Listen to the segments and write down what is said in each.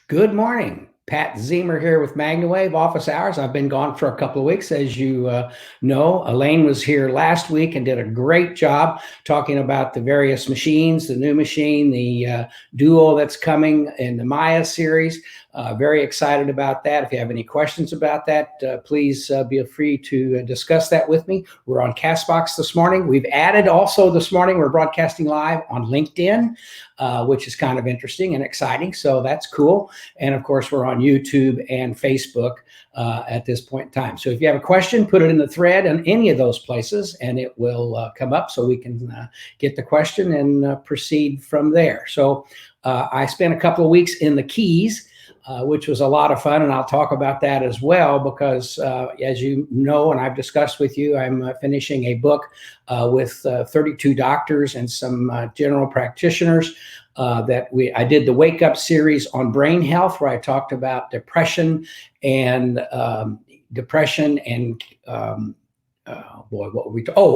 Good morning. Pat Zemer here with MagnaWave office hours. I've been gone for a couple of weeks, as you know. Elaine was here last week and did a great job talking about the various machines, the new machine, the Duo that's coming in the Maya series. Very excited about that. If you have any questions about that, please be free to discuss that with me. We're on Castbox this morning. We've added also this morning, we're broadcasting live on LinkedIn, which is kind of interesting and exciting. So that's cool. And of course, we're on YouTube and Facebook at this point in time. So if you have a question, put it in the thread in any of those places and it will come up so we can get the question and proceed from there. So I spent a couple of weeks in the Keys, which was a lot of fun, and I'll talk about that as well because, as you know, and I've discussed with you, I'm finishing a book with 32 doctors and some general practitioners I did the Wake Up series on brain health, where I talked about depression and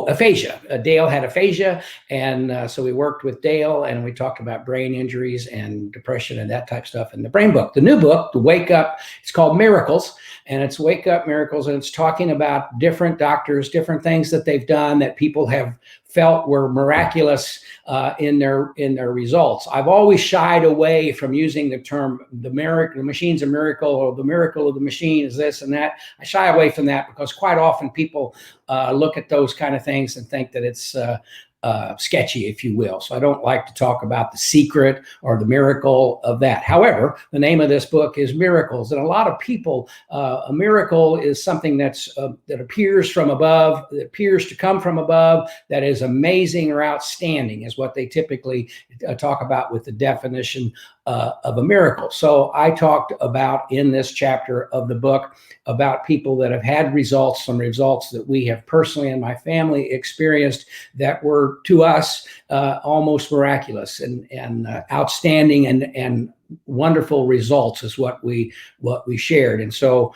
aphasia. Dale had aphasia, and so we worked with Dale, and we talked about brain injuries and depression and that type of stuff in the brain book. The new book, the Wake Up, it's called Miracles, and it's Wake Up Miracles, and it's talking about different doctors, different things that they've done that people have felt were miraculous in their results. I've always shied away from using the term the machine's a miracle, or the miracle of the machine is this and that. I shy away from that because quite often people look at those kind of things and think that it's sketchy, if you will. So I don't like to talk about the secret or the miracle of that. However, the name of this book is Miracles. And a lot of people, a miracle is something that appears from above, that appears to come from above, that is amazing or outstanding, is what they typically talk about with the definition of a miracle. So I talked about in this chapter of the book about people that have had results, some results that we have personally and my family experienced that were to us almost miraculous and outstanding and wonderful results is what we shared. And so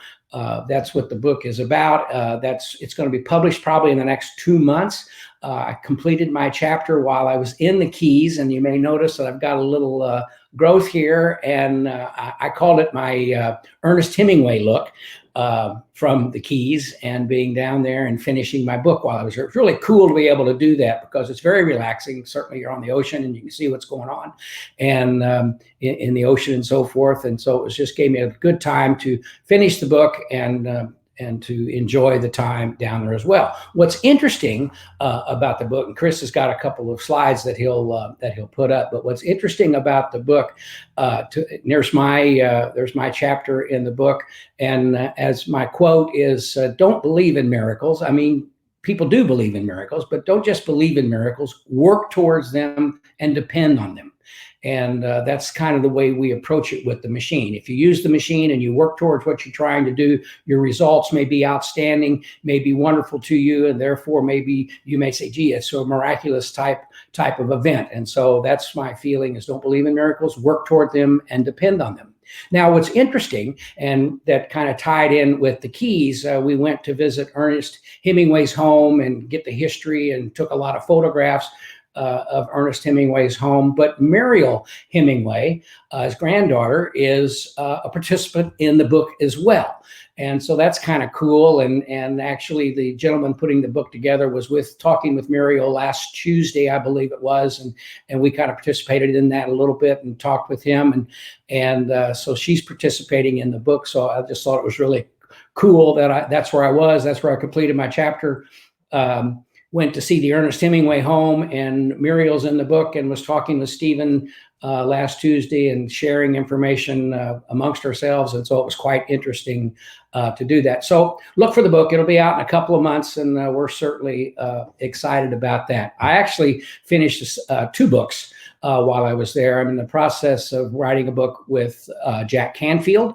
that's what the book is about. It's going to be published probably in the next 2 months. I completed my chapter while I was in the Keys, and you may notice that I've got a little growth here, and I called it my Ernest Hemingway look from the Keys and being down there and finishing my book while I was here. It's really cool to be able to do that because it's very relaxing. Certainly you're on the ocean and you can see what's going on and in the ocean and so forth. And so it just gave me a good time to finish the book and to enjoy the time down there as well. What's interesting about the book, and Chris has got a couple of slides that he'll put up, but what's interesting about the book, there's my chapter in the book, and as my quote is, don't believe in miracles. I mean, people do believe in miracles, but don't just believe in miracles, work towards them and depend on them. And that's kind of the way we approach it with the machine. If you use the machine and you work towards what you're trying to do, your results may be outstanding, may be wonderful to you, and therefore maybe you may say, gee, it's a miraculous type of event. And so that's my feeling is don't believe in miracles, work toward them and depend on them. Now, what's interesting, and that kind of tied in with the Keys, we went to visit Ernest Hemingway's home and get the history and took a lot of photographs of Ernest Hemingway's home. But Muriel Hemingway, his granddaughter, is a participant in the book as well. And so that's kind of cool. And actually the gentleman putting the book together was talking with Muriel last Tuesday, I believe it was. And we kind of participated in that a little bit and talked with him. And so she's participating in the book. So I just thought it was really cool that that's where I was. That's where I completed my chapter. Went to see the Ernest Hemingway home, and Muriel's in the book and was talking with Stephen last Tuesday and sharing information amongst ourselves. And so it was quite interesting to do that. So look for the book. It'll be out in a couple of months, and we're certainly excited about that. I actually finished 2 books while I was there. I'm in the process of writing a book with Jack Canfield,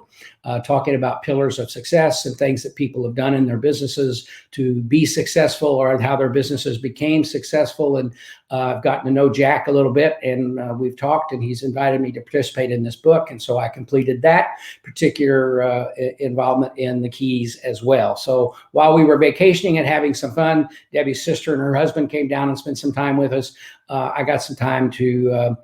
talking about pillars of success and things that people have done in their businesses to be successful, or how their businesses became successful. And I've gotten to know Jack a little bit, and we've talked, and he's invited me to participate in this book. And so I completed that particular involvement in the Keys as well. So while we were vacationing and having some fun, Debbie's sister and her husband came down and spent some time with us. I got some time to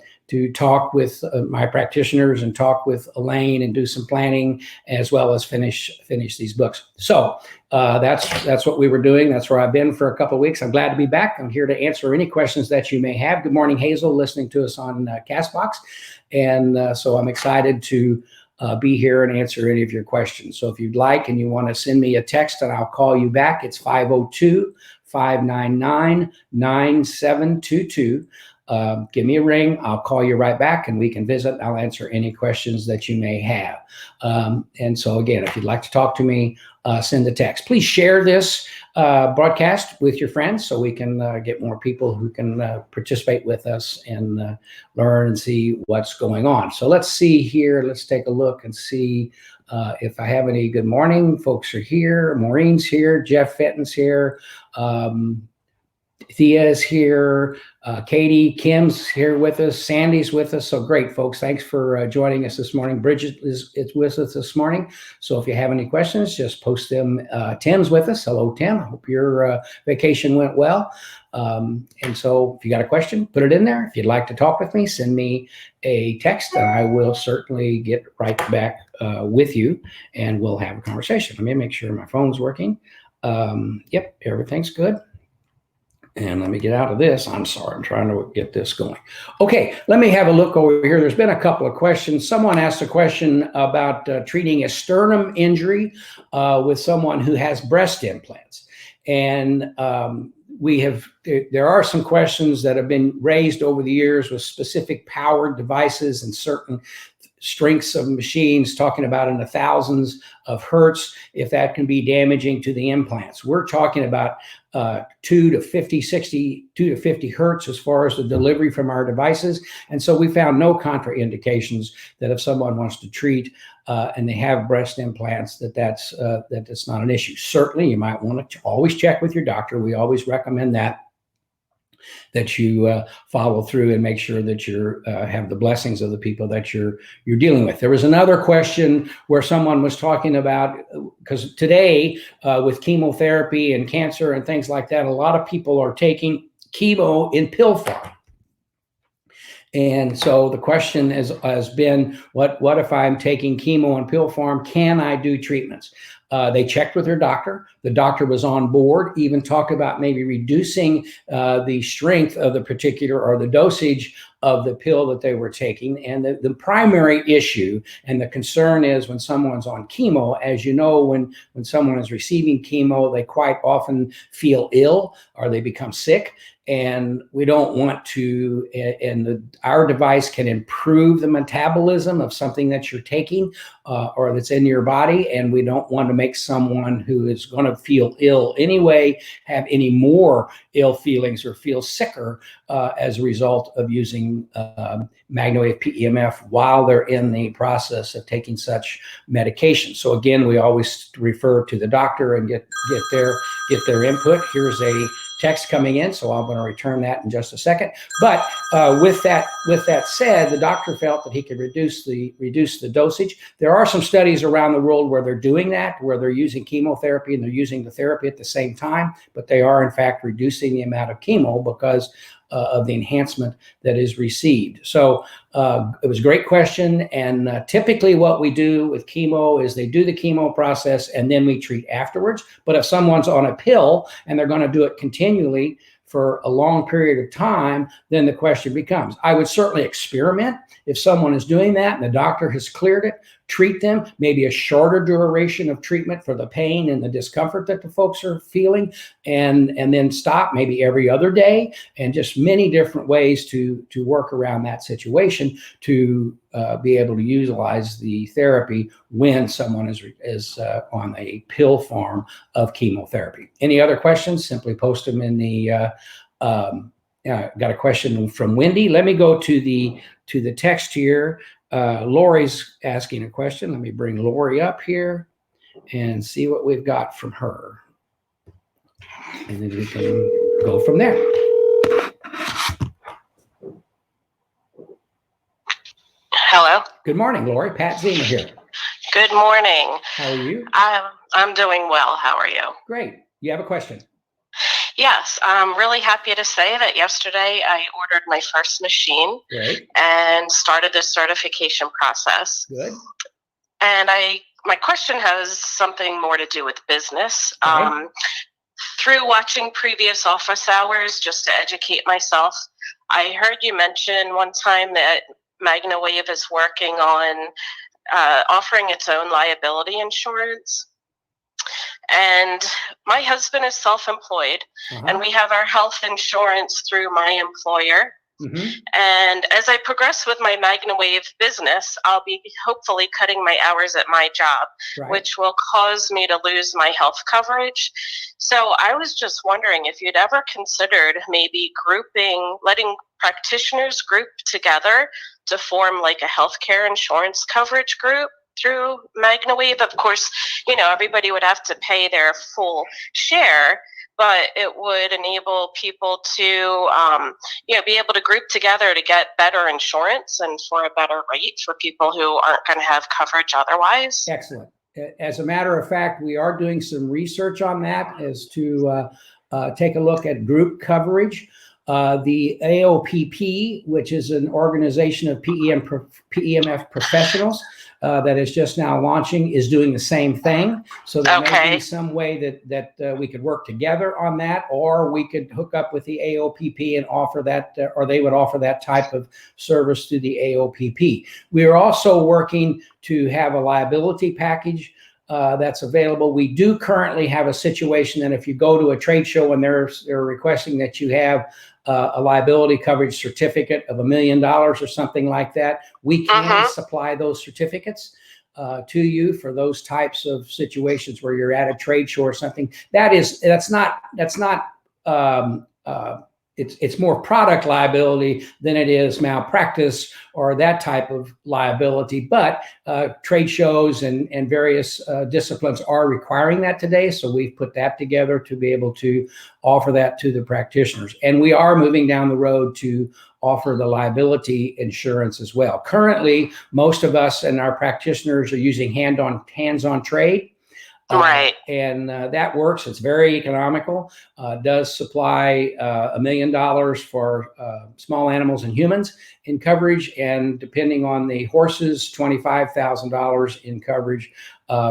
talk with my practitioners and talk with Elaine and do some planning, as well as finish these books. So that's what we were doing. That's where I've been for a couple of weeks. I'm glad to be back. I'm here to answer any questions that you may have. Good morning, Hazel, listening to us on Castbox. And so I'm excited to be here and answer any of your questions. So if you'd like and you want to send me a text and I'll call you back, it's 502-599-9722. Give me a ring. I'll call you right back and we can visit. I'll answer any questions that you may have. And so again, if you'd like to talk to me, send a text. Please share this broadcast with your friends so we can get more people who can participate with us and learn and see what's going on. So let's see here. Let's take a look and see if I have any. Good morning. Folks are here. Maureen's here. Jeff Fenton's here. Thea is here. Katie, Kim's here with us. Sandy's with us. So great, folks. Thanks for joining us this morning. Bridget is with us this morning. So if you have any questions, just post them. Tim's with us. Hello, Tim. I hope your vacation went well. And so if you got a question, put it in there. If you'd like to talk with me, send me a text and I will certainly get right back with you and we'll have a conversation. Let me make sure my phone's working. Yep, everything's good. And let me get out of this. I'm sorry, I'm trying to get this going. Okay, let me have a look over here. There's been a couple of questions. Someone asked a question about treating a sternum injury with someone who has breast implants. And there are some questions that have been raised over the years with specific powered devices and certain strengths of machines, talking about in the thousands of hertz, if that can be damaging to the implants. We're talking about 2 to 50 hertz as far as the delivery from our devices. And so we found no contraindications that if someone wants to treat and they have breast implants, that's not an issue. Certainly, you might want to always check with your doctor. We always recommend that you follow through and make sure that you have the blessings of the people that you're dealing with. There was another question where someone was talking about, because today with chemotherapy and cancer and things like that, a lot of people are taking chemo in pill form. And so the question has been, what if I'm taking chemo in pill form? Can I do treatments? They checked with their doctor. The doctor was on board, even talked about maybe reducing the strength of the particular or the dosage of the pill that they were taking. And the primary issue and the concern is when someone's on chemo, as you know, when someone is receiving chemo, they quite often feel ill or they become sick. And we don't want to, our device can improve the metabolism of something that you're taking or that's in your body. And we don't want to make someone who is going to feel ill anyway, have any more ill feelings or feel sicker as a result of using MagnaWave PEMF while they're in the process of taking such medication. So again, we always refer to the doctor and get their input. Here's a text coming in, so I'm going to return that in just a second. But with that said, the doctor felt that he could reduce the dosage. There are some studies around the world where they're doing that, where they're using chemotherapy and they're using the therapy at the same time, but they are in fact reducing the amount of chemo because of the enhancement that is received. So it was a great question. And typically what we do with chemo is they do the chemo process and then we treat afterwards. But if someone's on a pill and they're going to do it continually for a long period of time, then the question becomes, I would certainly experiment if someone is doing that and the doctor has cleared it, treat them, maybe a shorter duration of treatment for the pain and the discomfort that the folks are feeling, and then stop maybe every other day, and just many different ways to work around that situation to be able to utilize the therapy when someone is on a pill form of chemotherapy. Any other questions? Simply post them in the got a question from Wendy. Let me go to the text here. Lori's asking a question. Let me bring Lori up here and see what we've got from her. And then we can go from there. Hello. Good morning, Lori. Pat Zima here. Good morning. How are you? I'm doing well. How are you? Great. You have a question? Yes, I'm really happy to say that yesterday I ordered my first machine Great. and started the certification process. Good. And my question has something more to do with business. Okay. Through watching previous office hours, just to educate myself, I heard you mention one time that MagnaWave is working on offering its own liability insurance. And my husband is self-employed, and we have our health insurance through my employer. And as I progress with my MagnaWave business, I'll be hopefully cutting my hours at my job, which will cause me to lose my health coverage. So I was just wondering if you'd ever considered maybe letting practitioners group together to form like a healthcare insurance coverage group through MagnaWave. Of course, everybody would have to pay their full share, but it would enable people to, be able to group together to get better insurance and for a better rate for people who aren't going to have coverage otherwise. Excellent. As a matter of fact, we are doing some research on that as to take a look at group coverage. The AOPP, which is an organization of PEMF professionals that is just now launching, is doing the same thing. So there may be some way that we could work together on that, or we could hook up with the AOPP and offer that, or they would offer that type of service to the AOPP. We are also working to have a liability package that's available. We do currently have a situation that if you go to a trade show and they're requesting that you have a liability coverage certificate of $1 million or something like that, we can supply those certificates to you for those types of situations where you're at a trade show or something. That's not it's more product liability than it is malpractice or that type of liability. But trade shows and various disciplines are requiring that today. So we've put that together to be able to offer that to the practitioners. And we are moving down the road to offer the liability insurance as well. Currently, most of us and our practitioners are using hands-on trade. And that works. It's very economical. Does supply $1 million for small animals and humans in coverage, and depending on the horses, $25,000 in coverage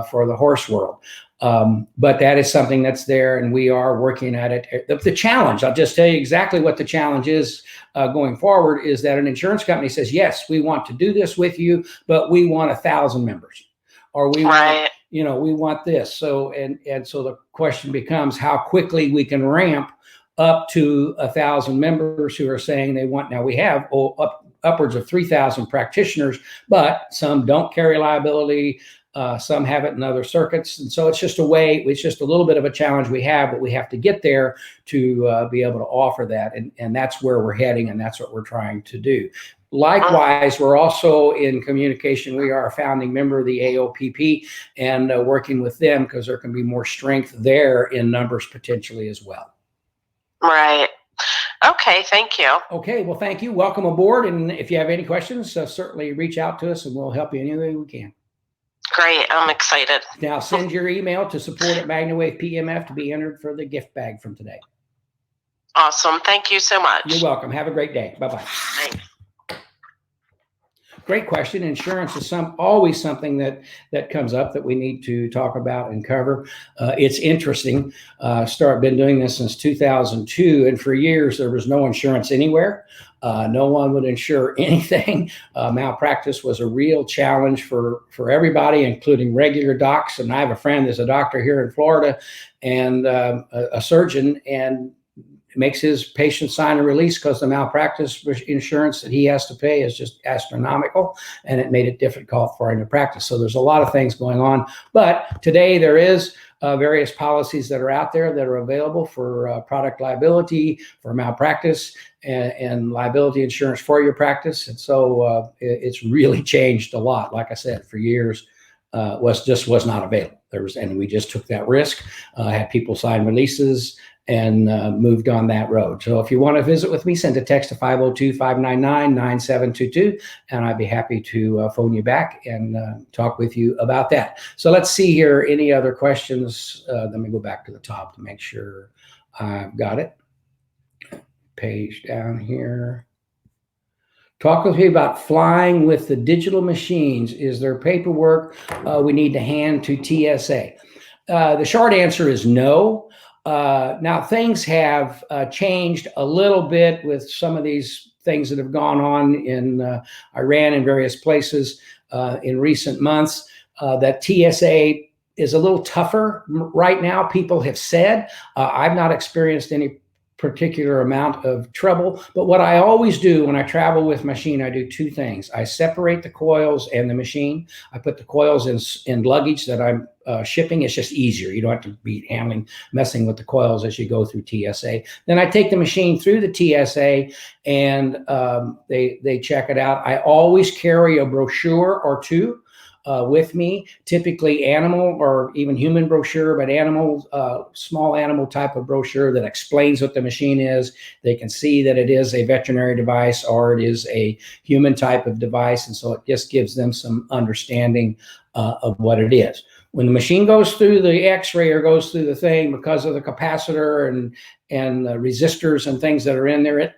for the horse world. But that is something that's there, and we are working at it. The challenge, I'll just tell you exactly what the challenge is going forward, is that an insurance company says, yes, we want to do this with you, but we want 1,000 members, or we want, we want this. So, and so the question becomes how quickly we can ramp up to 1,000 members who are saying they want. Now we have upwards of 3,000 practitioners, but some don't carry liability. Some have it in other circuits. And so it's just it's just a little bit of a challenge we have, but we have to get there to be able to offer that. And that's where we're heading, and that's what we're trying to do. Likewise, we're also in communication. We are a founding member of the AOPP and working with them because there can be more strength there in numbers potentially as well. Right. Okay, thank you. Okay, well, thank you. Welcome aboard. And if you have any questions, certainly reach out to us and we'll help you any way we can. Great, I'm excited. Now send your email to support@MagnaWave PMF to be entered for the gift bag from today. Awesome, thank you so much. You're welcome. Have a great day. Bye-bye. Thanks. Great question. Insurance is always something that comes up that we need to talk about and cover. It's interesting. Been doing this since 2002, and for years there was no insurance anywhere. No one would insure anything. Malpractice was a real challenge for everybody, including regular docs. And I have a friend that's a doctor here in Florida and a surgeon, and makes his patient sign a release because the malpractice insurance that he has to pay is just astronomical, and it made it difficult for him to practice. So there's a lot of things going on. But today there is various policies that are out there that are available for product liability, for malpractice, and liability insurance for your practice. And so it's really changed a lot. Like I said, for years, was not available. And we just took that risk, had people sign releases, and moved on that road. So if you want to visit with me, send a text to 502-599-9722, and I'd be happy to phone you back and talk with you about that. So let's see here. Any other questions? Let me go back to the top to make sure I've got it. Page down here. Talk with me about flying with the digital machines. Is there paperwork we need to hand to TSA? The short answer is no. Now, things have changed a little bit with some of these things that have gone on in Iran and various places in recent months, that TSA is a little tougher right now, people have said. I've not experienced any particular amount of trouble, but what I always do when I travel with machine, I do two things. I separate the coils and the machine. I put the coils in luggage that I'm shipping. It's just easier. You don't have to be messing with the coils as you go through TSA. Then I take the machine through the TSA and they check it out. I always carry a brochure or two with me, typically animal or even human brochure, but animal, small animal type of brochure that explains what the machine is. They can see that it is a veterinary device or it is a human type of device. And so it just gives them some understanding of what it is. When the machine goes through the x-ray or goes through the thing, because of the capacitor and the resistors and things that are in there,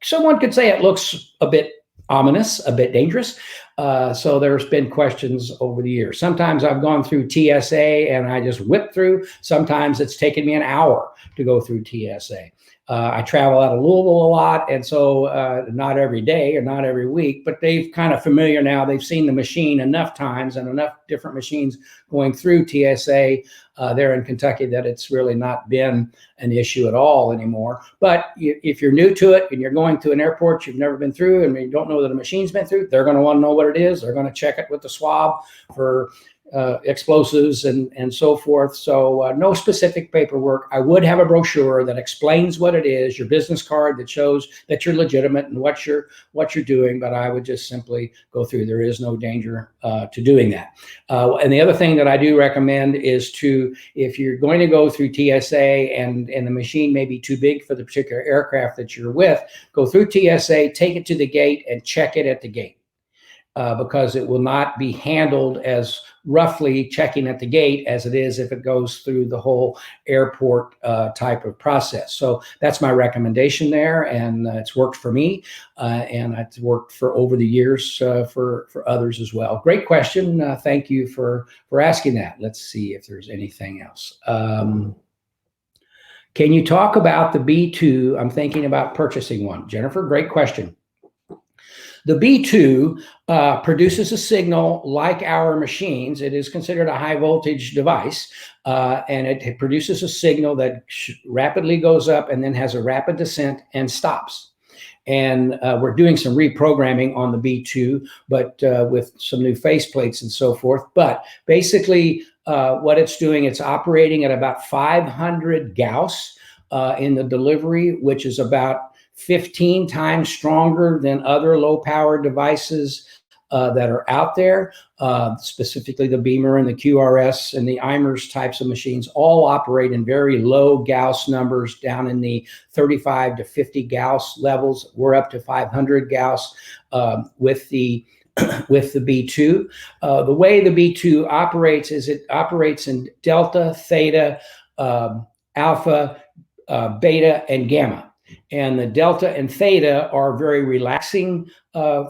someone could say it looks a bit ominous, a bit dangerous. So there's been questions over the years. Sometimes I've gone through TSA and I just whip through. Sometimes it's taken me an hour to go through TSA. I travel out of Louisville a lot, and so not every day or not every week, but they've kind of familiar now. They've seen the machine enough times and enough different machines going through TSA there in Kentucky that it's really not been an issue at all anymore. But if you're new to it and you're going to an airport you've never been through and you don't know that a machine's been through, they're going to want to know what it is. They're going to check it with the swab for explosives and so forth. So no specific paperwork. I would have a brochure that explains what it is, your business card that shows that you're legitimate and what you're doing, but I would just simply go through. There is no danger to doing that. And the other thing that I do recommend is if you're going to go through TSA and the machine may be too big for the particular aircraft that you're with, go through TSA, take it to the gate and check it at the gate. Because it will not be handled as roughly checking at the gate as it is if it goes through the whole airport type of process. So that's my recommendation there, and it's worked for me, and it's worked for over the years for others as well. Great question. Thank you for asking that. Let's see if there's anything else. Can you talk about the B2? I'm thinking about purchasing one. Jennifer, great question. The B2 produces a signal like our machines. It is considered a high voltage device, and it produces a signal that rapidly goes up and then has a rapid descent and stops. And we're doing some reprogramming on the B2, but with some new faceplates and so forth. But basically what it's doing, it's operating at about 500 Gauss in the delivery, which is about 15 times stronger than other low power devices that are out there, specifically the Beamer and the QRS and the IMERS types of machines all operate in very low Gauss numbers down in the 35 to 50 Gauss levels. We're up to 500 Gauss with the B2. The way the B2 operates is it operates in delta, theta, alpha, beta, and gamma. And the delta and theta are very relaxing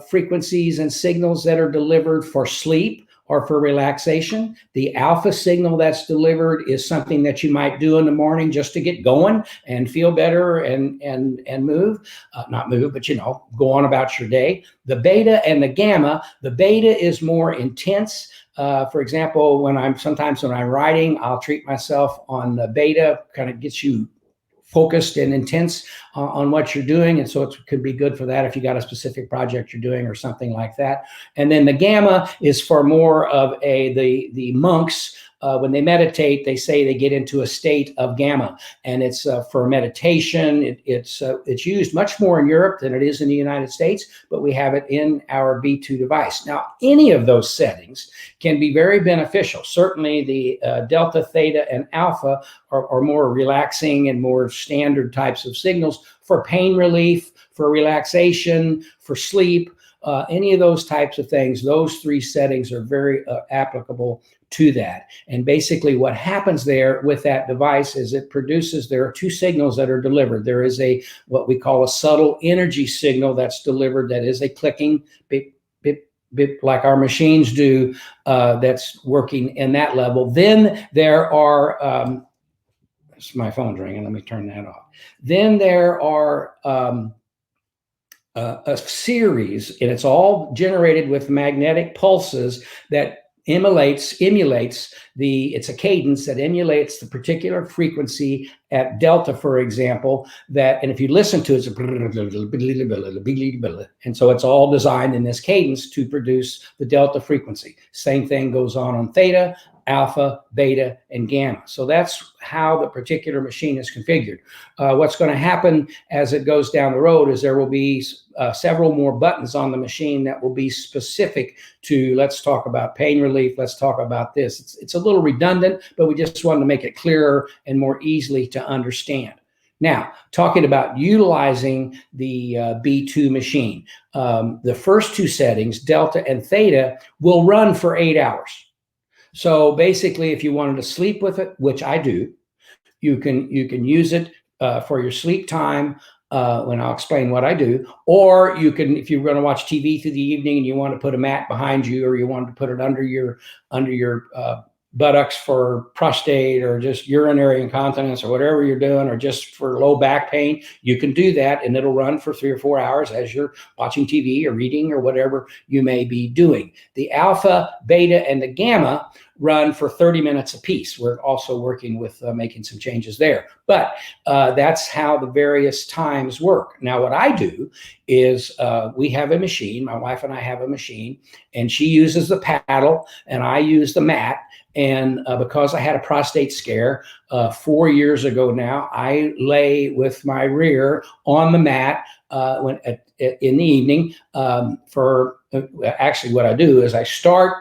frequencies and signals that are delivered for sleep or for relaxation. The alpha signal that's delivered is something that you might do in the morning just to get going and feel better and move, not move, but go on about your day. The beta and the gamma, the beta is more intense. For example, sometimes when I'm writing, I'll treat myself on the beta, kind of gets you focused and intense on what you're doing. And so it could be good for that if you got a specific project you're doing or something like that. And then the gamma is for more of the monks. When they meditate, they say they get into a state of gamma, and it's for meditation. It's used much more in Europe than it is in the United States, but we have it in our B2 device. Now, any of those settings can be very beneficial. Certainly the delta, theta, and alpha are more relaxing and more standard types of signals for pain relief, for relaxation, for sleep. any of those types of things, those three settings are very applicable to that. And basically what happens there with that device is there are two signals that are delivered. There is what we call a subtle energy signal that's delivered, that is a clicking beep, beep, beep, like our machines do, that's working in that level. Then there are, my phone's ringing, let me turn that off. Then there are a series, and it's all generated with magnetic pulses that emulates it's a cadence that emulates the particular frequency at delta, for example, and if you listen to it, and so it's all designed in this cadence to produce the delta frequency. Same thing goes on theta, alpha, beta, and gamma. So that's how the particular machine is configured. What's going to happen as it goes down the road is there will be several more buttons on the machine that will be specific to, let's talk about pain relief, let's talk about this. It's a little redundant, but we just wanted to make it clearer and more easily to understand. Now, talking about utilizing the B2 machine, the first two settings, delta and theta, will run for 8 hours. So basically, if you wanted to sleep with it, which I do, you can use it for your sleep time, when I'll explain what I do. Or you can, if you're going to watch TV through the evening and you want to put a mat behind you, or you want to put it under your buttocks for prostate or just urinary incontinence or whatever you're doing, or just for low back pain, you can do that, and it'll run for 3 or 4 hours as you're watching TV or reading or whatever you may be doing. The alpha, beta, and the gamma run for 30 minutes apiece. We're also working with making some changes there, but that's how the various times work. Now, what I do is we have a machine, my wife and I have a machine, and she uses the paddle and I use the mat. And because I had a prostate scare 4 years ago now, I lay with my rear on the mat in the evening. Actually, what I do is I start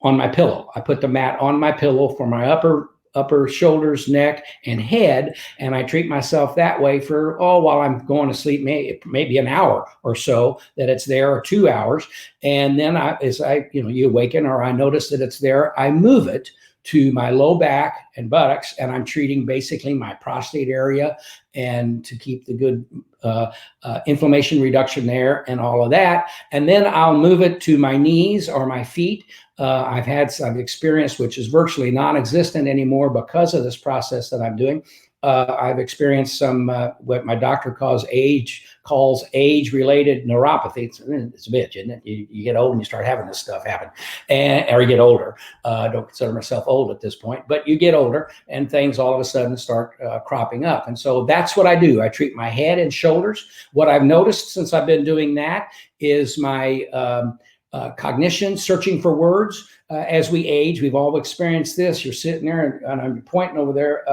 on my pillow. I put the mat on my pillow for my upper shoulders, neck, and head, and I treat myself that way for, while I'm going to sleep, maybe an hour or so that it's there, or 2 hours. And then you awaken, or I notice that it's there, I move it to my low back and buttocks, and I'm treating basically my prostate area, and to keep the good inflammation reduction there and all of that. And then I'll move it to my knees or my feet. I've experienced, which is virtually non-existent anymore because of this process that I'm doing. I've experienced some what my doctor calls age-related neuropathy. It's a bitch, isn't it? You get old and you start having this stuff happen, or you get older. I don't consider myself old at this point, but you get older and things all of a sudden start cropping up. And so that's what I do. I treat my head and shoulders. What I've noticed since I've been doing that is my cognition, searching for words. As we age, we've all experienced this. You're sitting there and I'm pointing over there,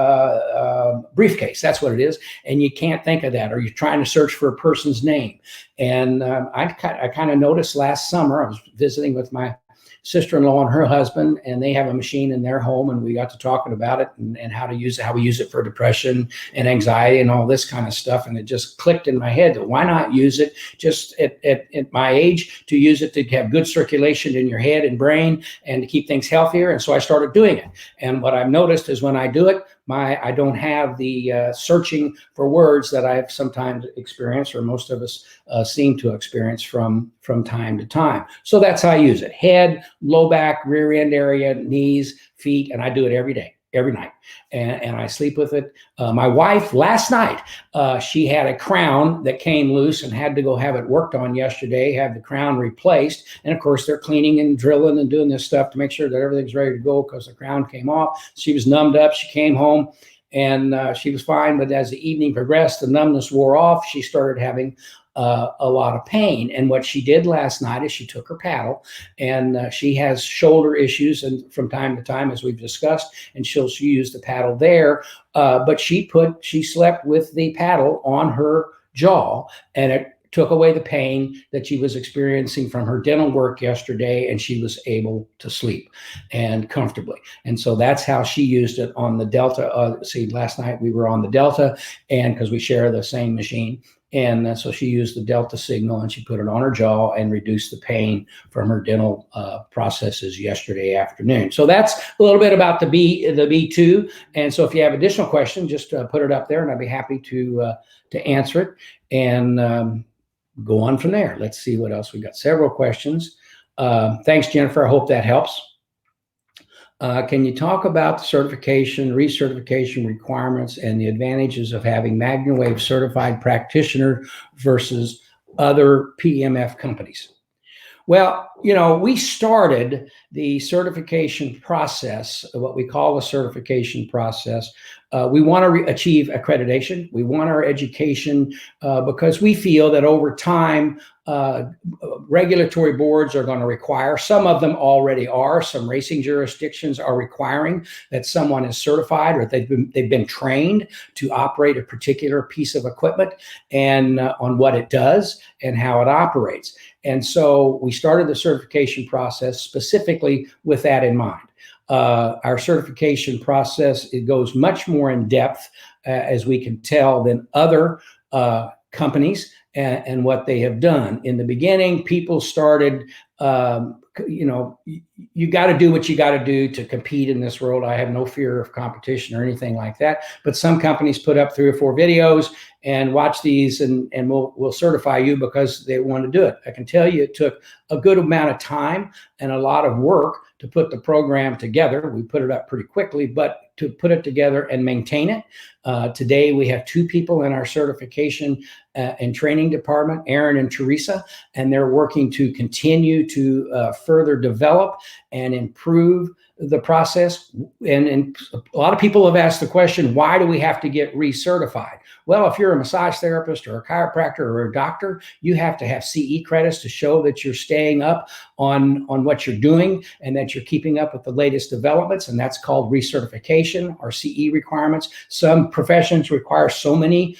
briefcase, that's what it is. And you can't think of that, or you're trying to search for a person's name. And I kind of noticed last summer, I was visiting with my sister-in-law and her husband, and they have a machine in their home, and we got to talking about it and how to use it, how we use it for depression and anxiety and all this kind of stuff. And it just clicked in my head that why not use it just at my age, to use it to have good circulation in your head and brain and to keep things healthier. And so I started doing it. And what I've noticed is when I do it, I don't have the searching for words that I've sometimes experienced, or most of us seem to experience from time to time. So that's how I use it: head, low back, rear end area, knees, feet, and I do it every day, every night, and I sleep with it. My wife last night, she had a crown that came loose and had to go have it worked on yesterday, have the crown replaced. And of course, they're cleaning and drilling and doing this stuff to make sure that everything's ready to go because the crown came off. She was numbed up. She came home and she was fine. But as the evening progressed, the numbness wore off. She started having a lot of pain. And what she did last night is she took her paddle, and she has shoulder issues, and from time to time, as we've discussed, and she used the paddle there, but she slept with the paddle on her jaw, and it took away the pain that she was experiencing from her dental work yesterday, and she was able to sleep and comfortably. And so that's how she used it on the Delta. See, last night we were on the Delta, and because we share the same machine. And so she used the delta signal and she put it on her jaw and reduced the pain from her dental processes yesterday afternoon. So that's a little bit about the B2. And so if you have additional questions, just put it up there and I'd be happy to answer it and go on from there. Let's see what else we got. Several questions. Thanks, Jennifer. I hope that helps. Can you talk about the certification, recertification requirements, and the advantages of having MagnaWave certified practitioner versus other PMF companies? Well, we started the certification process, what we call the certification process. We want to achieve accreditation. We want our education because we feel that over time, regulatory boards are going to require, some of them already are, some racing jurisdictions are requiring that someone is certified or they've been trained to operate a particular piece of equipment and on what it does and how it operates. And so we started the certification process specifically with that in mind. Our certification process, it goes much more in depth, as we can tell, than other companies and what they have done. In the beginning, people started, you got to do what you got to do to compete in this world. I have no fear of competition or anything like that. But some companies put up 3 or 4 videos and watch these and we'll certify you because they want to do it. I can tell you it took a good amount of time and a lot of work to put the program together. We put it up pretty quickly, but to put it together and maintain it. Today, we have 2 people in our certification and training department, Aaron and Teresa, and they're working to continue to further develop and improve the process. And a lot of people have asked the question, why do we have to get recertified? Well, if you're a massage therapist or a chiropractor or a doctor, you have to have CE credits to show that you're staying up on what you're doing and that you're keeping up with the latest developments. And that's called recertification or CE requirements. Some professions require so many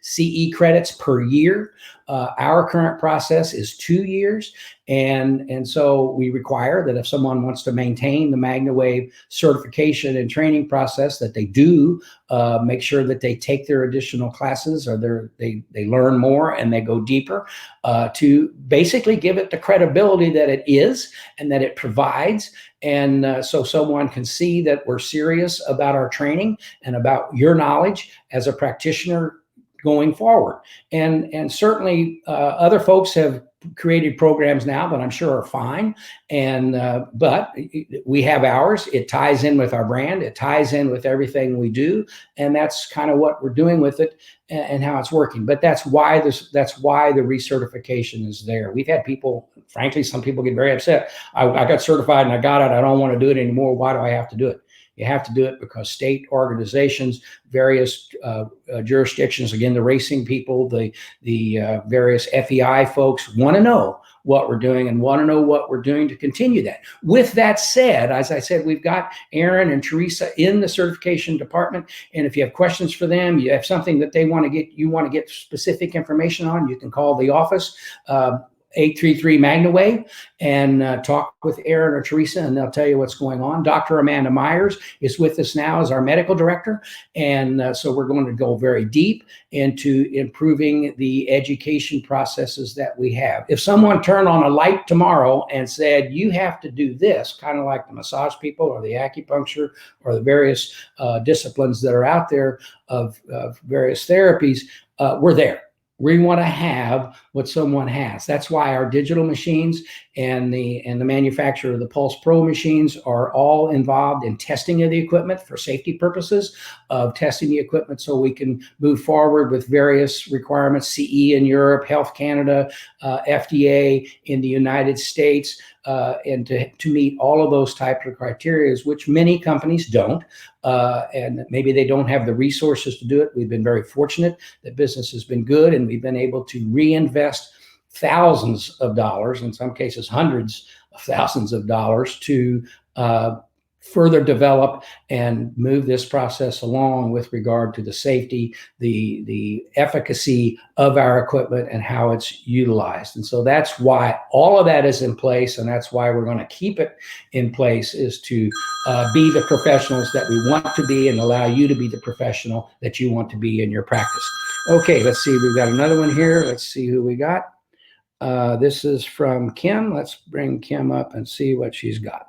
CE credits per year. Our current process is 2 years. And so we require that if someone wants to maintain the MagnaWave certification and training process, that they do make sure that they take their additional classes or they learn more and they go deeper to basically give it the credibility that it is and that it provides. And so someone can see that we're serious about our training and about your knowledge as a practitioner going forward. And certainly other folks have created programs now that I'm sure are fine. And but we have ours. It ties in with our brand. It ties in with everything we do. And that's kind of what we're doing with it and how it's working. But that's why the recertification is there. We've had people, frankly, some people get very upset. I got certified and I got it. I don't want to do it anymore. Why do I have to do it? You have to do it because state organizations, various jurisdictions, again, the racing people, the various FEI folks want to know what we're doing and want to know what we're doing to continue that. With that said, as I said, we've got Aaron and Teresa in the certification department. And if you have questions for them, you have something that you want to get specific information on, you can call the office. 833 MagnaWave and talk with Aaron or Teresa, and they'll tell you what's going on. Dr. Amanda Myers is with us now as our medical director, and so we're going to go very deep into improving the education processes that we have. If someone turned on a light tomorrow and said, you have to do this, kind of like the massage people or the acupuncture or the various disciplines that are out there of various therapies, we're there. We want to have what someone has. That's why our digital machines and the manufacturer of the Pulse Pro machines are all involved in testing of the equipment for safety purposes of testing the equipment so we can move forward with various requirements, CE in Europe, Health Canada, FDA in the United States, and to meet all of those types of criteria, which many companies don't. And maybe they don't have the resources to do it. We've been very fortunate that business has been good and we've been able to reinvest thousands of dollars, in some cases hundreds of thousands of dollars, to further develop and move this process along with regard to the safety, the efficacy of our equipment and how it's utilized. And so that's why all of that is in place, and that's why we're going to keep it in place, is to be the professionals that we want to be and allow you to be the professional that you want to be in your practice. Okay, let's see. We've got another one here. Let's see who we got. This is from Kim. Let's bring Kim up and see what she's got.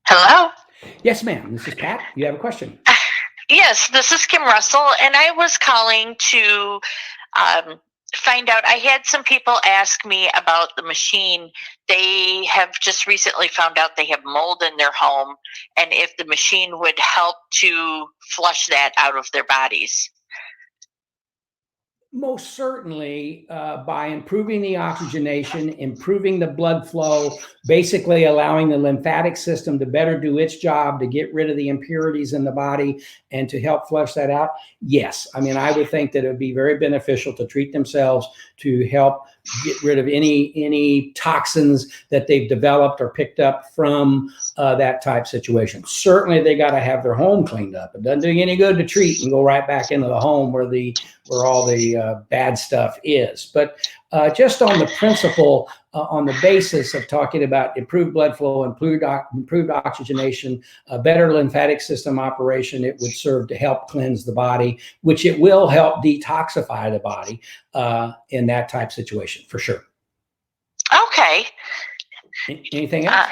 Hello? Yes, ma'am. This is Pat. You have a question? Yes, this is Kim Russell, and I was calling to find out. I had some people ask me about the machine. They have just recently found out they have mold in their home, and if the machine would help to flush that out of their bodies. Most certainly, by improving the oxygenation, improving the blood flow, basically allowing the lymphatic system to better do its job to get rid of the impurities in the body and to help flush that out. Yes, I mean, I would think that it would be very beneficial to treat themselves to help get rid of any toxins that they've developed or picked up from that type situation. Certainly, they got to have their home cleaned up. It doesn't do you any good to treat and go right back into the home where all the bad stuff is. But just on the principle, on the basis of talking about improved blood flow, improved oxygenation, better lymphatic system operation, it would serve to help cleanse the body, which it will help detoxify the body in that type situation, for sure. Okay. Anything else?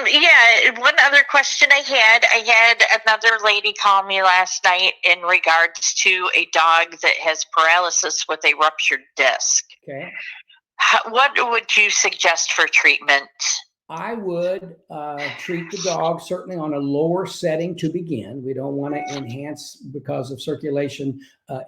Yeah, one other question I had another lady call me last night in regards to a dog that has paralysis with a ruptured disc. Okay. What would you suggest for treatment? I would treat the dog certainly on a lower setting to begin. We don't want to enhance because of circulation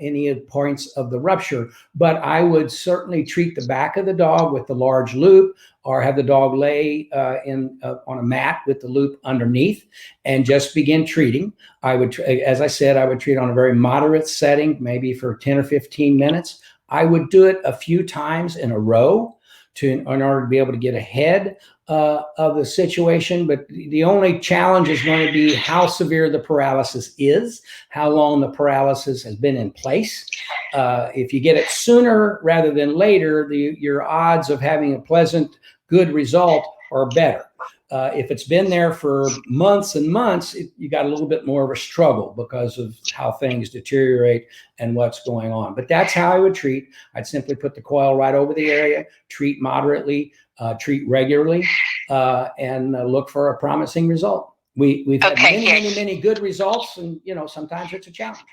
any points of the rupture, but I would certainly treat the back of the dog with the large loop, or have the dog lay on a mat with the loop underneath and just begin treating. I would, as I said, I would treat on a very moderate setting, maybe for 10 or 15 minutes. I would do it a few times in a row in order to be able to get ahead of the situation. But the only challenge is going to be how severe the paralysis is, how long the paralysis has been in place. If you get it sooner rather than later, your odds of having a pleasant, good result are better. If it's been there for months and months, you got a little bit more of a struggle because of how things deteriorate and what's going on. But that's how I would treat. I'd simply put the coil right over the area, treat moderately, treat regularly, and look for a promising result. We've had many good results, and sometimes it's a challenge.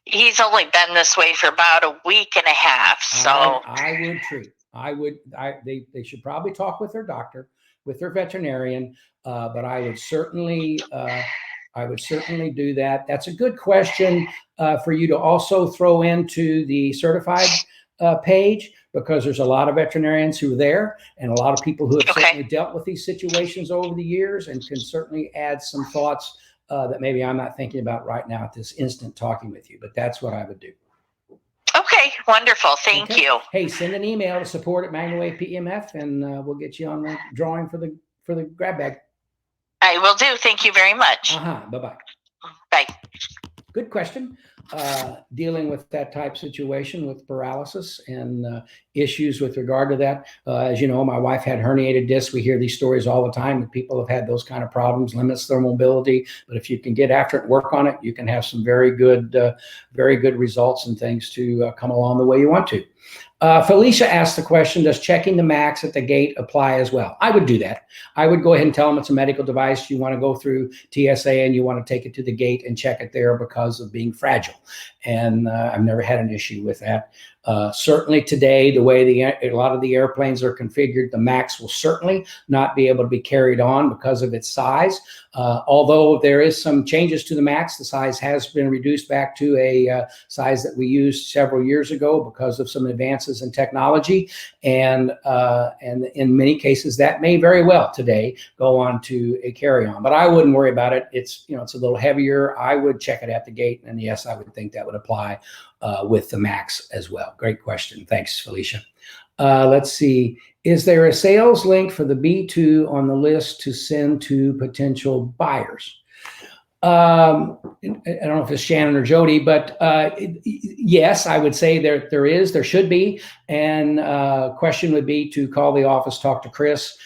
He's only been this way for about a week and a half, so I would treat. They should probably talk with their doctor, with their veterinarian, but I would certainly do that. That's a good question for you to also throw into the certified page, because there's a lot of veterinarians who are there and a lot of people who have certainly dealt with these situations over the years and can certainly add some thoughts that maybe I'm not thinking about right now at this instant talking with you, but that's what I would do. Okay, wonderful. Thank you. Hey, send an email to support@MagnaWave PEMF, and we'll get you on the drawing for the grab bag. I will do. Thank you very much. Bye-bye. Bye. Good question. Dealing with that type situation with paralysis and issues with regard to that. As you know, my wife had herniated discs. We hear these stories all the time that people have had those kind of problems, limits their mobility. But if you can get after it and work on it, you can have some very good results and things to come along the way you want to. Felicia asked the question, does checking the max at the gate apply as well? I would do that. I would go ahead and tell them it's a medical device. You want to go through TSA and you want to take it to the gate and check it there because of being fragile. And I've never had an issue with that. Certainly today, the way a lot of the airplanes are configured, the MAX will certainly not be able to be carried on because of its size. Although there is some changes to the MAX, the size has been reduced back to a size that we used several years ago because of some advances in technology. And in many cases, that may very well today go on to a carry-on. But I wouldn't worry about it. It's a little heavier. I would check it at the gate, and yes, I would think that would apply with the MAX as well. Great question. Thanks, Felicia. Let's see. Is there a sales link for the B2 on the list to send to potential buyers? I don't know if it's Shannon or Jody, but yes, I would say there should be. And question would be to call the office, talk to Chris,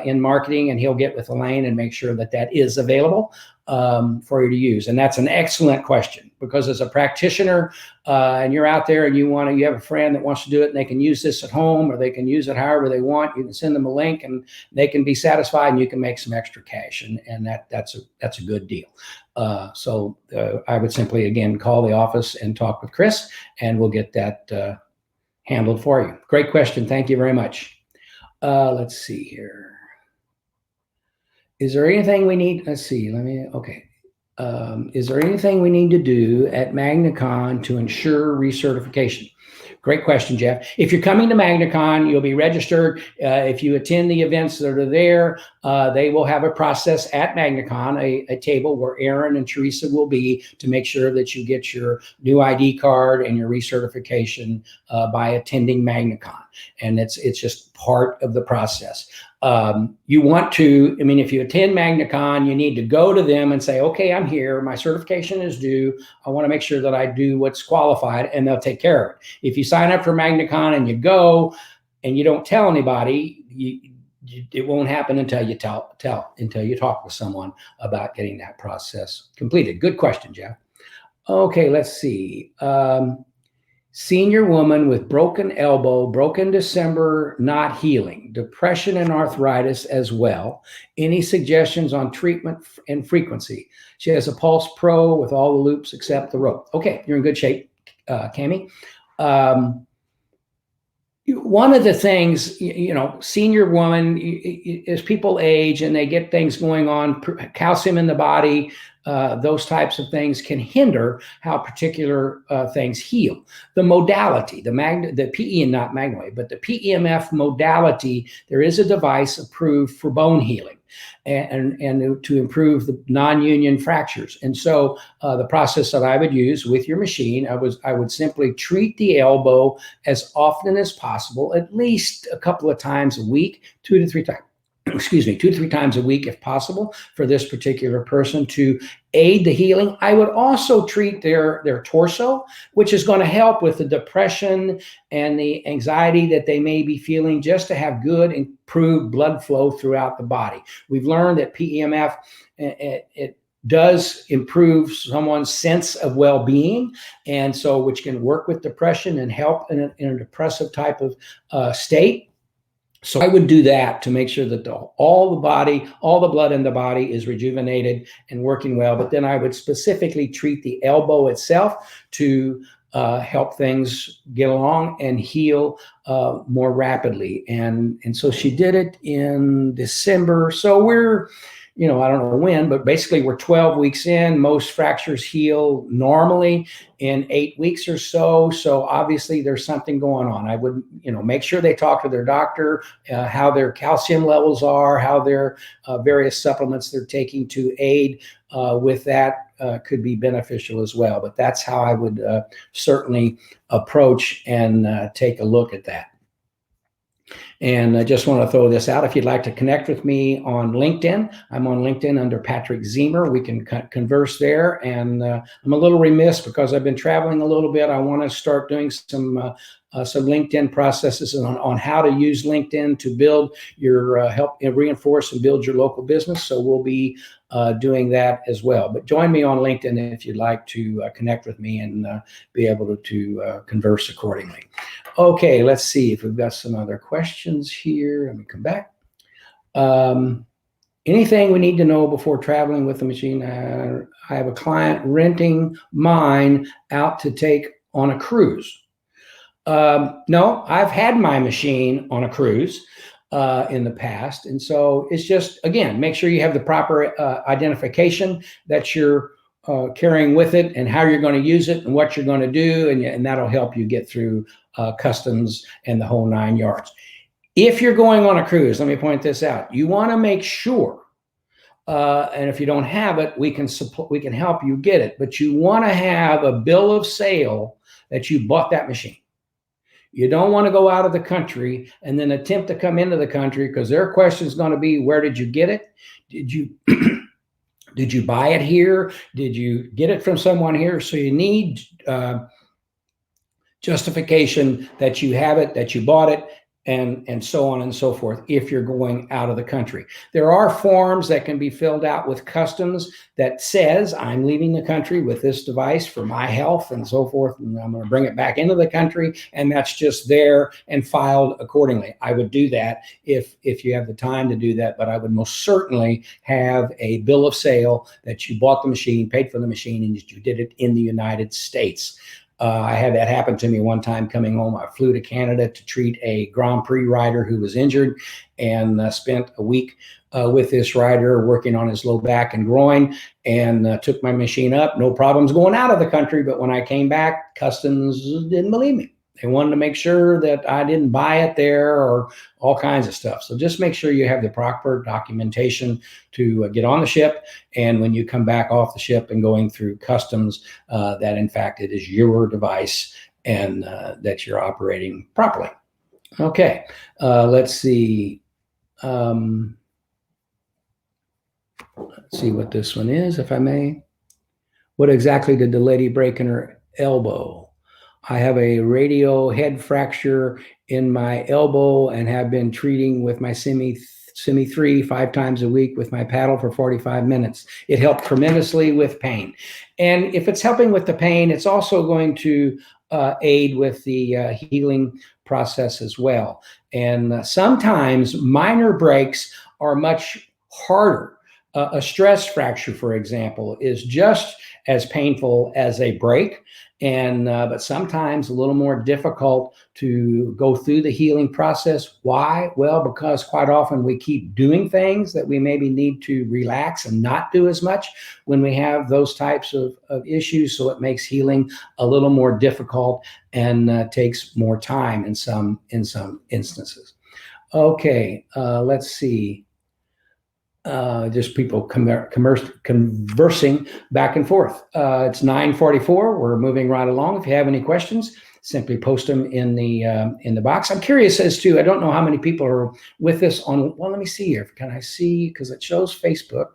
in marketing, and he'll get with Elaine and make sure that that is available for you to use. And that's an excellent question, because as a practitioner, and you're out there and you have a friend that wants to do it, and they can use this at home, or they can use it however they want. You can send them a link and they can be satisfied, and you can make some extra cash, and that's a good deal. So I would simply, again, call the office and talk with Chris, and we'll get that handled for you. Great question. Thank you very much. Let's see here. Is there anything we need? Let's see. Okay. Is there anything we need to do at MagnaCon to ensure recertification? Great question, Jeff. If you're coming to MagnaCon, you'll be registered. If you attend the events that are there, they will have a process at MagnaCon, a table where Aaron and Teresa will be, to make sure that you get your new ID card and your recertification by attending MagnaCon. And it's just part of the process. You want to, if you attend MagnaCon, you need to go to them and say, okay, I'm here. My certification is due. I want to make sure that I do what's qualified, and they'll take care of it. If you sign up for MagnaCon and you go and you don't tell anybody, it won't happen until you until you talk with someone about getting that process completed. Good question, Jeff. Okay, let's see. Senior woman with broken elbow, broken December, not healing, depression and arthritis as well. Any suggestions on treatment and frequency? She has a Pulse Pro with all the loops except the rope. Okay, you're in good shape, Cami. One of the things, senior woman, as people age and they get things going on, calcium in the body, those types of things can hinder how particular things heal. The modality, the PE, and not MagnaWave, but the PEMF modality, there is a device approved for bone healing and to improve the non-union fractures. And so the process that I would use with your machine, I would simply treat the elbow as often as possible, at least a couple of times a week, 2 to 3 times. 2 to 3 times a week if possible, for this particular person, to aid the healing. I would also treat their torso, which is going to help with the depression and the anxiety that they may be feeling, just to have good, improved blood flow throughout the body. We've learned that PEMF, it does improve someone's sense of well-being, and so which can work with depression and help in a depressive type of state. So I would do that to make sure that all the blood in the body is rejuvenated and working well. But then I would specifically treat the elbow itself to help things get along and heal more rapidly. And so she did it in December. So we're, I don't know when, but basically we're 12 weeks in. Most fractures heal normally in 8 weeks or so. So obviously there's something going on. I would, make sure they talk to their doctor, how their calcium levels are, how their various supplements they're taking to aid with that could be beneficial as well. But that's how I would certainly approach and take a look at that. And I just want to throw this out. If you'd like to connect with me on LinkedIn, I'm on LinkedIn under Patrick Zemer. We can converse there. And I'm a little remiss because I've been traveling a little bit. I want to start doing some LinkedIn processes on how to use LinkedIn to build your help and reinforce and build your local business. So we'll be doing that as well. But join me on LinkedIn if you'd like to connect with me and be able to converse accordingly. Okay, let's see if we've got some other questions here. Let me come back. Anything we need to know before traveling with the machine? I have a client renting mine out to take on a cruise. No, I've had my machine on a cruise in the past. And so it's just, again, make sure you have the proper identification that you're carrying with it, and how you're going to use it and what you're going to do. And that'll help you get through customs and the whole 9 yards. If you're going on a cruise, let me point this out. You want to make sure, and if you don't have it, we can help you get it. But you want to have a bill of sale that you bought that machine. You don't want to go out of the country and then attempt to come into the country, because their question is going to be, where did you get it? Did you buy it here? Did you get it from someone here? So you need justification that you have it, that you bought it, and so on and so forth if you're going out of the country. There are forms that can be filled out with customs that says, I'm leaving the country with this device for my health and so forth, and I'm going to bring it back into the country, and that's just there and filed accordingly. I would do that if you have the time to do that, but I would most certainly have a bill of sale that you bought the machine, paid for the machine, and that you did it in the United States. I had that happen to me one time coming home. I flew to Canada to treat a Grand Prix rider who was injured, and spent a week with this rider working on his low back and groin, and took my machine up. No problems going out of the country, but when I came back, customs didn't believe me. They wanted to make sure that I didn't buy it there or all kinds of stuff. So just make sure you have the proper documentation to get on the ship. And when you come back off the ship and going through customs, that in fact it is your device and that you're operating properly. Okay, let's see. Let's see what this one is, if I may. What exactly did the lady break in her elbow? I have a radial head fracture in my elbow and have been treating with my Simi 3 5 times a week with my paddle for 45 minutes. It helped tremendously with pain. And if it's helping with the pain, it's also going to aid with the healing process as well. And sometimes minor breaks are much harder. A stress fracture, for example, is just as painful as a break, and but sometimes a little more difficult to go through the healing process. Why? Well, because quite often we keep doing things that we maybe need to relax and not do as much when we have those types of issues. So it makes healing a little more difficult and takes more time in some instances. Okay, let's see. Just people conversing back and forth. It's 9:44. We're moving right along. If you have any questions, simply post them in the box. I'm curious as to, I don't know how many people are with us on, well, let me see here. Can I see, because it shows Facebook.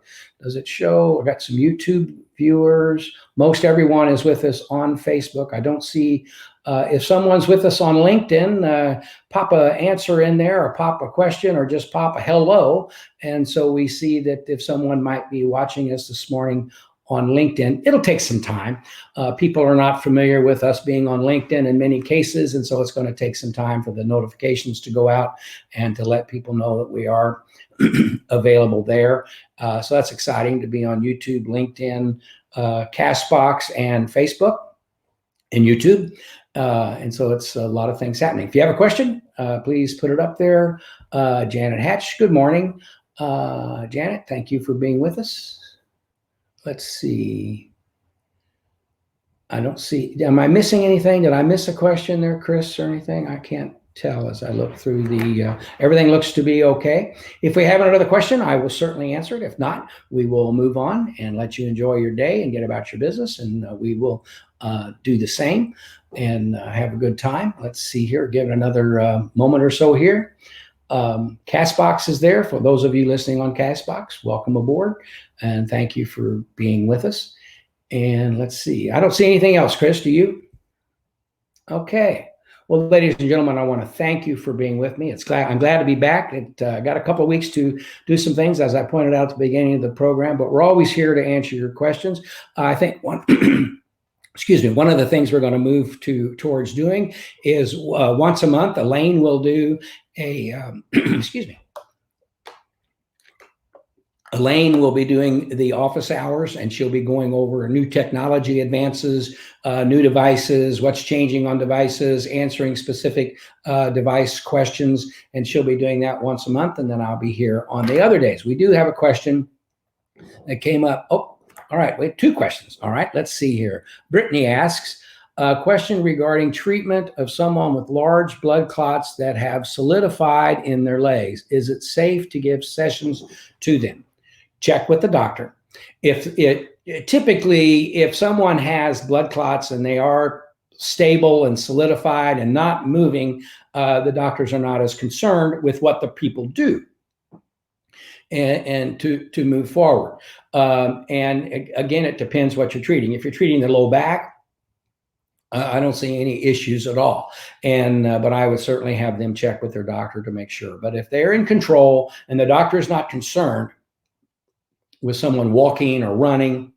Does it show, I've got some YouTube viewers. Most everyone is with us on Facebook. I don't see, if someone's with us on LinkedIn, pop an answer in there or pop a question or just pop a hello. And so we see that if someone might be watching us this morning on LinkedIn, it'll take some time. People are not familiar with us being on LinkedIn in many cases, and so it's going to take some time for the notifications to go out and to let people know that we are available there. So that's exciting to be on YouTube, LinkedIn, Castbox, and Facebook and YouTube. And so it's a lot of things happening. If you have a question, please put it up there. Janet Hatch, good morning. Janet, thank you for being with us. Let's see. I don't see, am I missing anything? Did I miss a question there, Chris, or anything? I can't tell as I look through the, everything looks to be okay. If we have another question, I will certainly answer it. If not, we will move on and let you enjoy your day and get about your business. And we will do the same and have a good time. Let's see here, give it another moment or so here. Castbox is there for those of you listening on Castbox. Welcome aboard and thank you for being with us. And let's see, I don't see anything else. Chris, do you? Okay. Well, ladies and gentlemen, I want to thank you for being with me. I'm glad to be back. It got a couple of weeks to do some things, as I pointed out at the beginning of the program, but we're always here to answer your questions. I think one one of the things we're going to move towards doing is once a month, Elaine will do a, Elaine will be doing the office hours, and she'll be going over new technology advances, new devices, what's changing on devices, answering specific device questions, and she'll be doing that once a month, and then I'll be here on the other days. We do have a question that came up. Oh, all right, wait, two questions. All right, let's see here. Brittany asks, a question regarding treatment of someone with large blood clots that have solidified in their legs. Is it safe to give sessions to them? Check with the doctor. Typically, if someone has blood clots and they are stable and solidified and not moving, the doctors are not as concerned with what the people do and to move forward. And again, it depends what you're treating. If you're treating the low back, I don't see any issues at all. And but I would certainly have them check with their doctor to make sure. But if they're in control and the doctor is not concerned with someone walking or running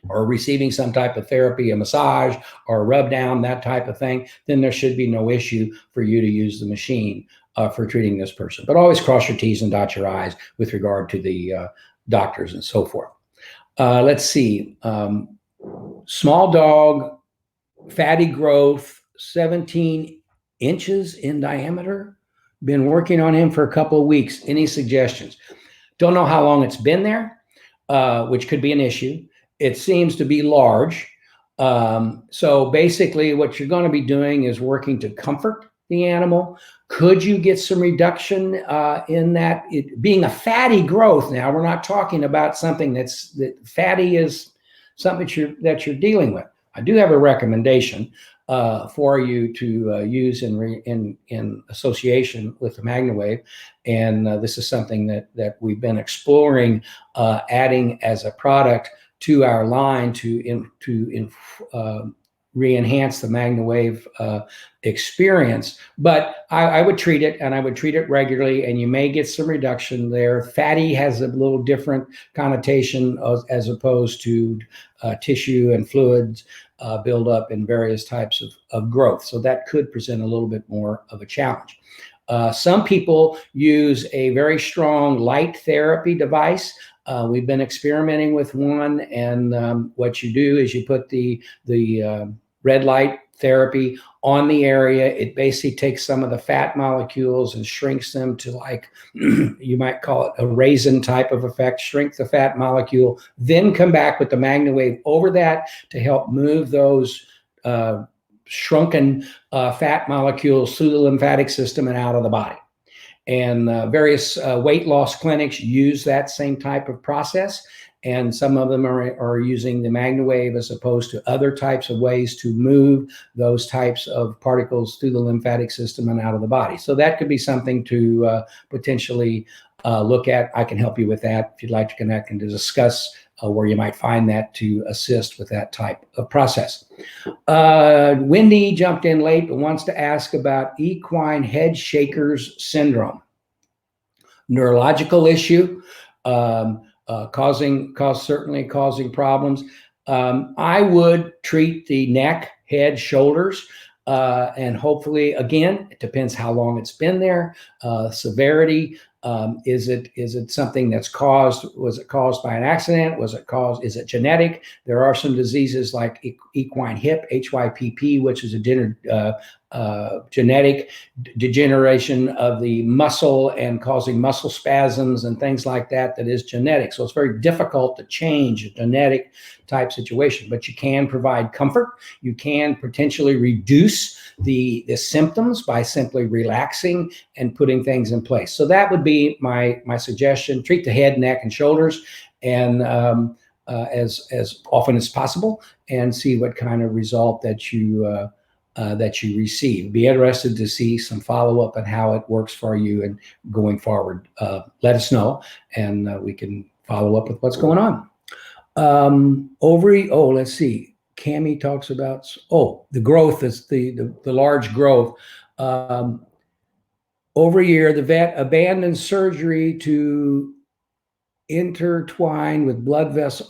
or receiving some type of therapy, a massage or a rub down, that type of thing, then there should be no issue for you to use the machine for treating this person. But always cross your T's and dot your I's with regard to the doctors and so forth. Let's see. Small dog, fatty growth, 17 inches in diameter. Been working on him for a couple of weeks. Any suggestions? Don't know how long it's been there, which could be an issue. It seems to be large. So basically what you're going to be doing is working to comfort the animal. Could you get some reduction in that? It being a fatty growth, now we're not talking about something that fatty is something that you're dealing with. I do have a recommendation for you to use in association with the MagnaWave, and this is something that we've been exploring adding as a product to our line to re-enhance the MagnaWave experience. But I would treat it, and I would treat it regularly, and you may get some reduction there. Fatty has a little different connotation as opposed to tissue and fluids build up in various types of growth. So that could present a little bit more of a challenge. Some people use a very strong light therapy device. We've been experimenting with one, and what you do is you put the red light therapy on the area. It basically takes some of the fat molecules and shrinks them to, like, you might call it a raisin type of effect, shrink the fat molecule, then come back with the MagnaWave over that to help move those shrunken fat molecules through the lymphatic system and out of the body. And various weight loss clinics use that same type of process. And some of them are using the MagnaWave as opposed to other types of ways to move those types of particles through the lymphatic system and out of the body. So that could be something to potentially look at. I can help you with that if you'd like to connect and to discuss where you might find that to assist with that type of process. Wendy jumped in late but wants to ask about equine head shakers syndrome. Neurological issue. Certainly causing problems. I would treat the neck, head, shoulders, and hopefully, again, it depends how long it's been there, severity. Is it something that's was it caused by an accident? Is it genetic? There are some diseases like equine hip, HYPP, which is a genetic degeneration of the muscle and causing muscle spasms and things like that is genetic. So it's very difficult to change a genetic type situation, but you can provide comfort. You can potentially reduce the symptoms by simply relaxing and putting things in place. So that would be my suggestion. Treat the head, neck, and shoulders, and as often as possible, and see what kind of result that you receive. Be interested to see some follow-up on how it works for you and going forward. Let us know, and we can follow up with what's going on. Ovary, let's see. Cammie talks about, the growth is the large growth. Over a year, the vet abandoned surgery to intertwine with blood vessels.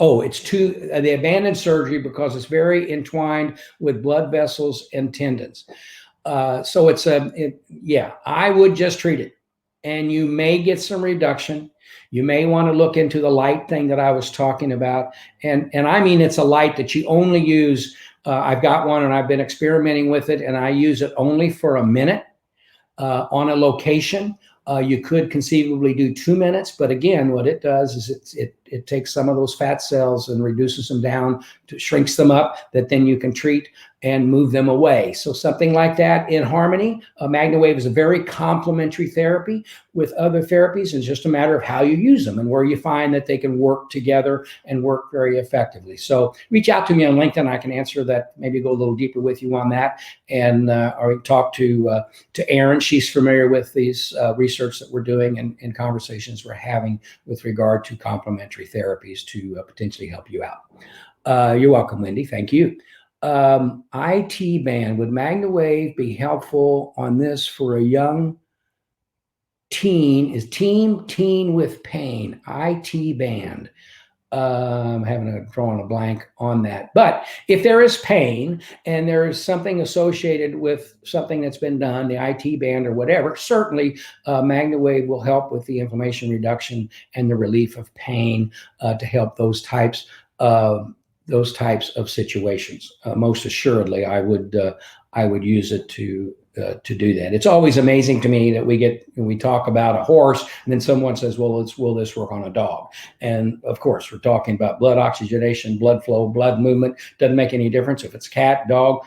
They abandoned surgery because it's very entwined with blood vessels and tendons. So I would just treat it, and you may get some reduction. You may want to look into the light thing that I was talking about. And I mean, it's a light that you only use. I've got one and I've been experimenting with it, and I use it only for a minute on a location. You could conceivably do 2 minutes, but again, what it does is it takes some of those fat cells and reduces them down, shrinks them up, that then you can treat and move them away. So something like that in harmony. MagnaWave is a very complementary therapy with other therapies. It's just a matter of how you use them and where you find that they can work together and work very effectively. So reach out to me on LinkedIn. I can answer that, maybe go a little deeper with you on that, and or talk to Erin. She's familiar with these research that we're doing and conversations we're having with regard to complementary therapies to potentially help you out. You're welcome, Wendy. Thank you. IT band, would MagnaWave be helpful on this for a young teen? Is teen with pain, IT band? I'm drawing a blank on that. But if there is pain and there is something associated with something that's been done, the IT band or whatever, certainly MagnaWave will help with the inflammation reduction and the relief of pain to help those types of situations. Most assuredly, I would use it to do that. It's always amazing to me that we talk about a horse and then someone says, well, will this work on a dog? And of course, we're talking about blood oxygenation, blood flow, blood movement. Doesn't make any difference if it's cat, dog,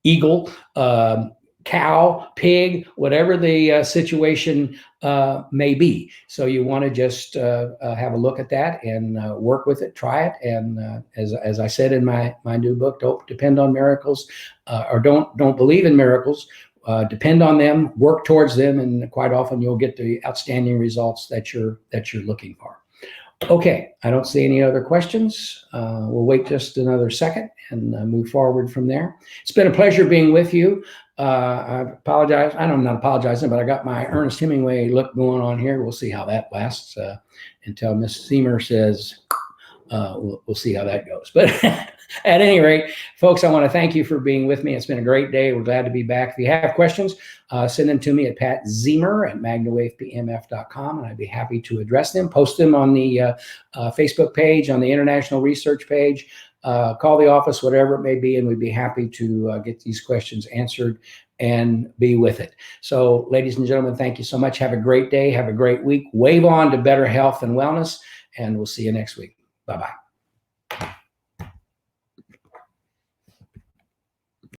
eagle, cow, pig, whatever the situation may be. So you want to just have a look at that and work with it, try it. And as I said in my new book, don't depend on miracles, or don't believe in miracles. Depend on them, work towards them, and quite often you'll get the outstanding results that you're looking for. Okay, I don't see any other questions. We'll wait just another second and move forward from there. It's been a pleasure being with you. I apologize. I'm not apologizing, but I got my Ernest Hemingway look going on here. We'll see how that lasts until Miss Seamer says, we'll see how that goes. But at any rate, folks, I want to thank you for being with me. It's been a great day. We're glad to be back. If you have questions, send them to me at patzemer@magnawavepmf.com, and I'd be happy to address them. Post them on the Facebook page, on the International Research page. Call the office, whatever it may be, and we'd be happy to get these questions answered and be with it. So, ladies and gentlemen, thank you so much. Have a great day. Have a great week. Wave on to better health and wellness, and we'll see you next week. Bye-bye.